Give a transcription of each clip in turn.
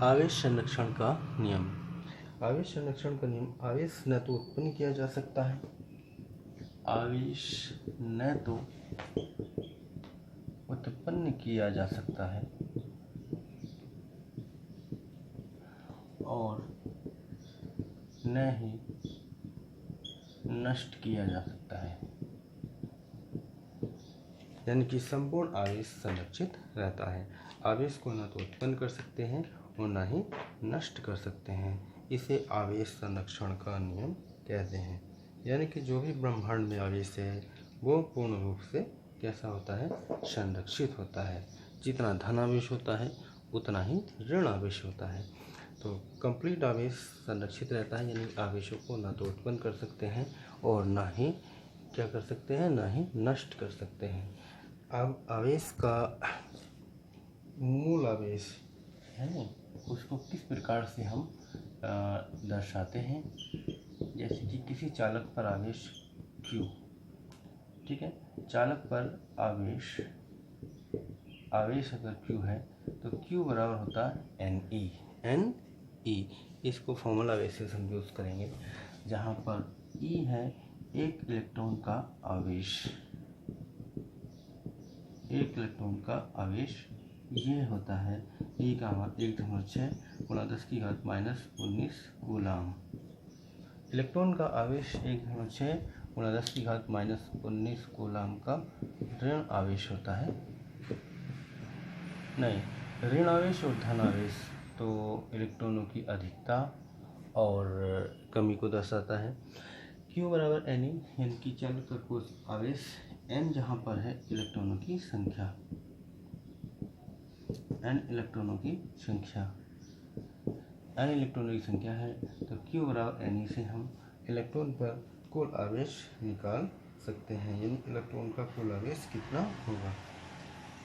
आवेश संरक्षण का नियम। आवेश संरक्षण का नियम, आवेश न तो उत्पन्न किया जा सकता है, आवेश न तो उत्पन्न किया जा सकता है और न ही नष्ट किया जा सकता है। यानी कि संपूर्ण आवेश संरक्षित रहता है। आवेश को न तो उत्पन्न कर सकते हैं और न ही नष्ट कर सकते हैं। इसे आवेश संरक्षण का नियम कहते हैं। यानी कि जो भी ब्रह्मांड में आवेश है वो पूर्ण रूप से कैसा होता है, संरक्षित होता है। जितना धन आवेश होता है उतना ही ऋण आवेश होता है। तो कंप्लीट आवेश संरक्षित रहता है, यानी आवेशों को न तो उत्पन्न कर सकते हैं और न ही क्या कर सकते हैं, न ही नष्ट कर सकते हैं। अब आवेश का मूल आवेश है ना, उसको किस प्रकार से हम दर्शाते हैं। जैसे कि किसी चालक पर आवेश Q, ठीक है, चालक पर आवेश अगर Q है तो Q बराबर होता है NE। इसको फॉर्मूला बेसिस हम यूज़ करेंगे, जहाँ पर E है एक इलेक्ट्रॉन का आवेश, ये होता है E का मान 1.6 × 10⁻⁻19 कूलाम। इलेक्ट्रॉन का आवेश 1.6 × 10⁻⁻19 कूलाम का ऋण आवेश होता है। नहीं, ऋण आवेश और धन आवेश तो इलेक्ट्रॉनों की अधिकता और कमी को दर्शाता है। Q बराबर Ne, यानी कि चालक का कुल आवेश, N जहाँ पर है इलेक्ट्रॉनों की संख्या, N इलेक्ट्रॉनों की संख्या है, तो Q बराबर Ne से हम इलेक्ट्रॉन पर कुल आवेश निकाल सकते हैं, यानी इलेक्ट्रॉन का कुल आवेश कितना होगा।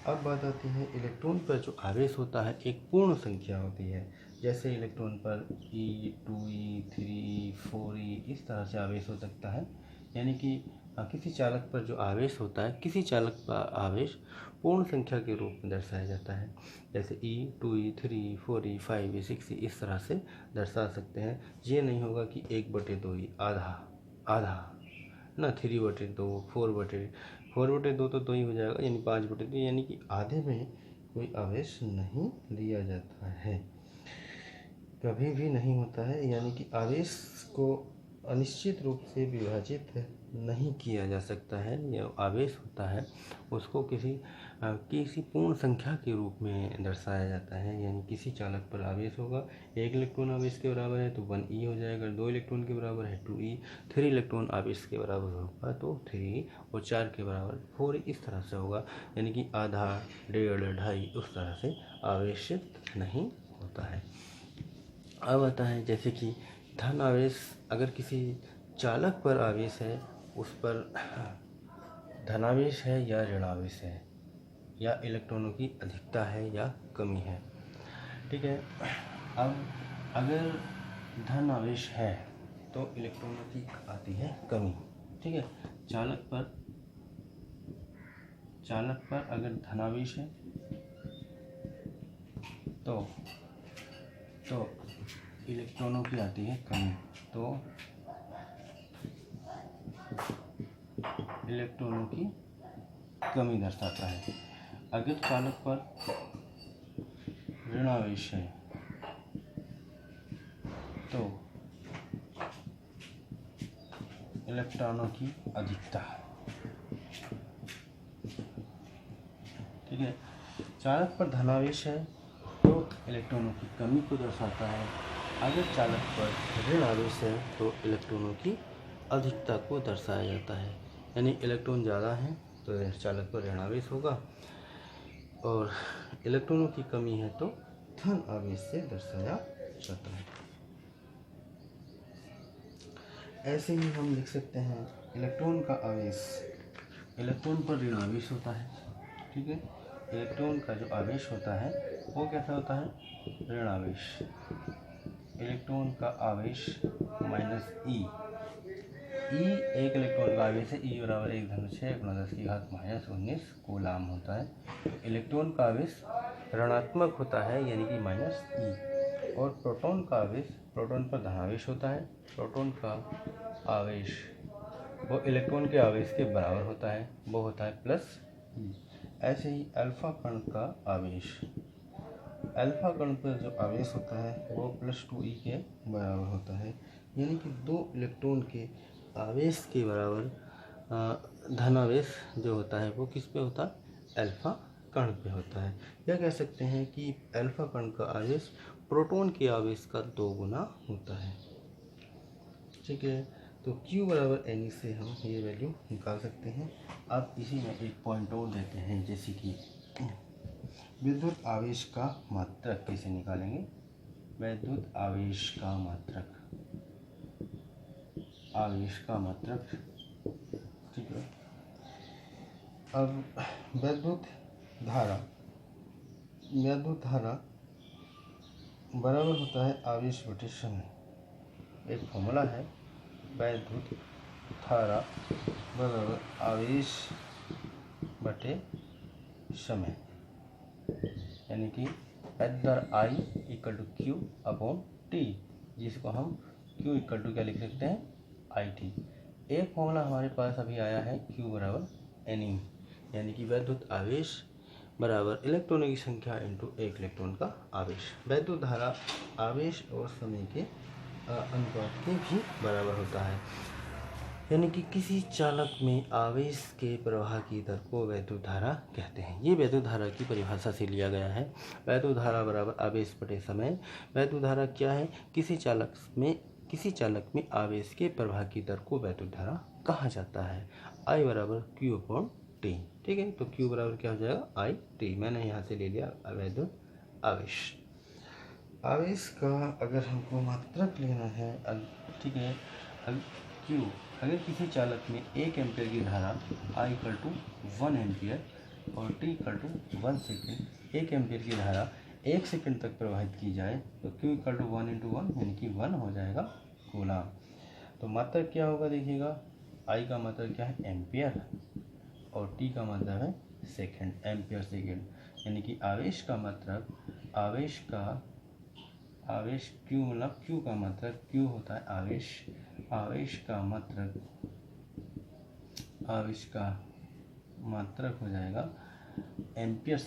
अब बात आती है, इलेक्ट्रॉन पर जो आवेश होता है एक पूर्ण संख्या होती है। जैसे इलेक्ट्रॉन पर E, 2E, 3E, 4E इस तरह से आवेश हो सकता है। यानी कि किसी चालक पर जो आवेश होता है, किसी चालक का आवेश पूर्ण संख्या के रूप में दर्शाया जाता है। जैसे E, 2E, 3E, 4E, 5E, 6E इस तरह से दर्शा सकते हैं। ये नहीं होगा कि 1/2E, आधा ना, 3/2, 4/2 तो 2 ही हो जाएगा, यानी 5/2, यानी कि आधे में कोई आवेश नहीं लिया जाता है, कभी भी नहीं होता है। यानी कि आवेश को अनिश्चित रूप से विभाजित नहीं किया जा सकता है। यह आवेश होता है उसको किसी पूर्ण संख्या के रूप में दर्शाया जाता है। यानी किसी चालक पर आवेश होगा, 1 इलेक्ट्रॉन आवेश के बराबर है तो 1E हो जाएगा, 2 इलेक्ट्रॉन के बराबर है 2E, 3 इलेक्ट्रॉन आवेश के बराबर होगा तो 3E, और 4 के बराबर 4E, इस तरह से होगा। यानी कि आधा, 1.5, 2.5 उस तरह से आवेशित नहीं होता है। अब आता है जैसे कि धन आवेश, अगर किसी चालक पर आवेश है, उस पर धनावेश है या ऋणावेश है, या इलेक्ट्रॉनों की अधिकता है या कमी है, ठीक है। अब अगर धन आवेश है तो इलेक्ट्रॉनों की आती है कमी, ठीक है। चालक पर अगर धनावेश है तो इलेक्ट्रॉनों की आती है कमी, तो इलेक्ट्रॉनों की कमी दर्शाता है। अगर चालक पर ऋणावेश है तो इलेक्ट्रॉनों की अधिकता, ठीक है। चालक पर धनावेश है तो इलेक्ट्रॉनों की कमी को दर्शाता है। अगर चालक पर ऋण आवेश है तो इलेक्ट्रॉनों की अधिकता को दर्शाया जाता है। यानी इलेक्ट्रॉन ज़्यादा है तो चालक पर ऋण आवेश होगा, और इलेक्ट्रॉनों की कमी है तो धन आवेश से दर्शाया जाता है। ऐसे ही हम लिख सकते हैं, इलेक्ट्रॉन का आवेश, इलेक्ट्रॉन पर ऋण आवेश होता है, ठीक है। इलेक्ट्रॉन का जो आवेश होता है वो कैसा होता है, ऋण आवेश। इलेक्ट्रॉन का आवेश -E, एक इलेक्ट्रॉन का आवेश है, E बराबर 1.6 × 10⁻⁻19 कूलाम होता है। तो इलेक्ट्रॉन का आवेश ऋणात्मक होता है, यानी कि -E। और प्रोटॉन का आवेश, प्रोटॉन पर धनावेश होता है, प्रोटॉन का आवेश वो इलेक्ट्रॉन के आवेश के बराबर होता है, वो होता है प्लस ई। ऐसे ही अल्फा कण का आवेश, अल्फा कण पर जो आवेश होता है वो +2e के बराबर होता है। यानी कि 2 इलेक्ट्रॉन के आवेश के बराबर धनावेश जो होता है वो किस पे होता है, अल्फा कण पे होता है। या कह सकते हैं कि अल्फा कण का आवेश प्रोटॉन के आवेश का 2 गुना होता है। ठीक है, तो Q बराबर Ne से हम ये वैल्यू निकाल सकते हैं। अब इसी में एक पॉइंट और देते हैं, जैसे कि विद्युत आवेश का मात्रक कैसे निकालेंगे। विद्युत आवेश का मात्रक, आवेश का मात्रक, ठीक है। अब विद्युत धारा बराबर होता है आवेश बटे समय। एक फॉर्मूला है, विद्युत धारा बराबर आवेश बटे समय, यानी कि I = Q अपॉन T, जिसको हम Q = क्या लिख सकते हैं, IT। एक फॉर्मूला हमारे पास अभी आया है Q बराबर Ne, यानी कि विद्युत आवेश बराबर इलेक्ट्रॉनों की संख्या इंटू एक इलेक्ट्रॉन का आवेश। विद्युत धारा आवेश और समय के अनुपात के भी बराबर होता है, यानी कि किसी चालक में आवेश के प्रवाह की दर को विद्युत धारा कहते हैं। ये विद्युत धारा की परिभाषा से लिया गया है। विद्युत धारा बराबर आवेश बटे समय। विद्युत धारा क्या है, किसी चालक में आवेश के प्रवाह की दर को विद्युत धारा कहा जाता है। I बराबर Q अपॉन T, ठीक है। तो Q बराबर क्या हो जाएगा, IT। मैंने यहाँ से ले लिया विद्युत आवेश। आवेश का अगर हमको मात्रक लेना है, ठीक है, Q अगर किसी चालक में 1 एम्पीयर की धारा I = 1 एम्पीयर और T = 1 सेकेंड, 1 एम्पीयर की धारा 1 सेकेंड तक प्रवाहित की जाए तो Q = 1 × 1 यानी कि 1 हो जाएगा कूलम। तो मात्रक क्या होगा, देखिएगा, I का मतलब क्या है, एम्पियर, और T का मतलब है सेकेंड, एम्पियर सेकेंड, यानी कि आवेश का मात्रक, आवेश Q मतलब Q का मात्रक, Q होता है आवेश, आवेश का मात्रक हो जाएगा एम्पियर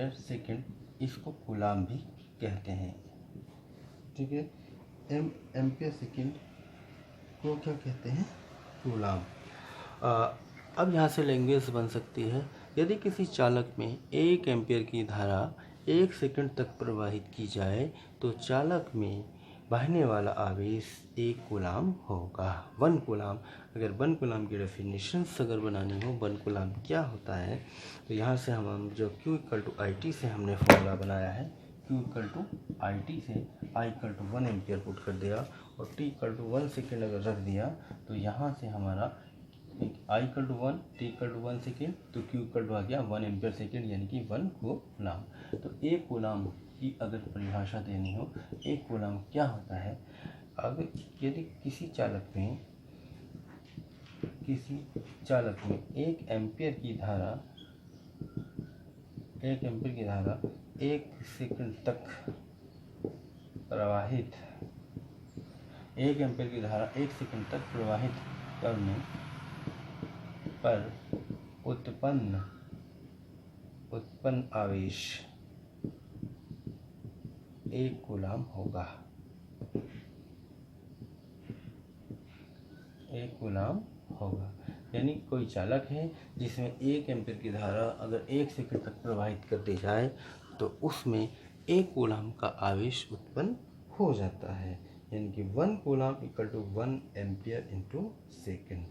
सेकेंड, इसको कूलम भी कहते हैं, ठीक है। एम्पियर सेकेंड को क्या कहते हैं, कूलम। अब यहाँ से लैंग्वेज बन सकती है, यदि किसी चालक में 1 एम्पीयर की धारा 1 सेकंड तक प्रवाहित की जाए तो चालक में बहने वाला आवेश 1 कूलम होगा, 1 कूलम। अगर 1 कूलम की डेफिनेशंस अगर बनानी हो, 1 कूलम क्या होता है, तो यहाँ से हम जो Q = IT से हमने फॉर्मूला बनाया है, Q = IT से I = 1 एम्पीयर पुट कर दिया और T = 1 सेकेंड अगर रख दिया तो यहाँ से हमारा I = 1, T = 1 सेकेंड, तो Q = आ गया 1 एम्पीयर सेकेंड, यानी कि 1 कूलम। तो 1 कूलम की अगर परिभाषा देनी हो, 1 कूलम क्या होता है, अगर यदि किसी चालक में 1 एम्पीयर की धारा 1 सेकंड तक प्रवाहित, 1 एम्पीयर की धारा 1 सेकंड तक प्रवाहित करने पर उत्पन्न आवेश 1 कूलम होगा, 1 कूलम होगा। यानी कोई चालक है जिसमें 1 एम्पीयर की धारा अगर 1 सेकंड तक प्रवाहित कर दी जाए तो उसमें 1 कूलम का आवेश उत्पन्न हो जाता है, यानी कि 1 कूलम = 1 एम्पीयर × सेकेंड।